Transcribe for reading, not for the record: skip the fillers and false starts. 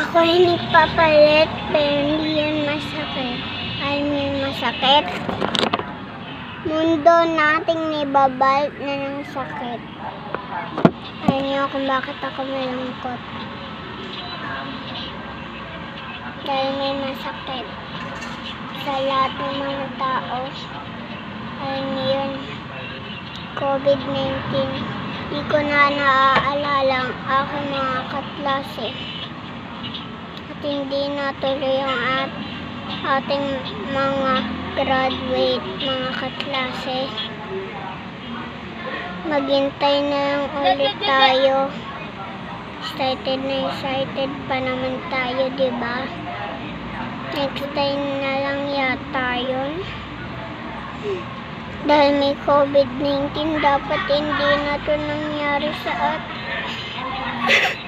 Ako ay nagpapalit pero hindi yan masakit. Alam mo yung masakit? Mundo nating nibabalik na ng sakit. Alam niyo kung bakit ako malungkot. Dahil may masakit sa lahat ng mga tao. Alam niyo yun, COVID-19. Di ko na naaalala ang aking mga kaklase. At hindi natuloy ang ating mga graduate, mga kaklase. Maghintay na lang ulit tayo. Excited na excited pa naman tayo, diba? Next time na lang yata yun. Dahil may COVID-19, dapat hindi na ito nangyari sa atin.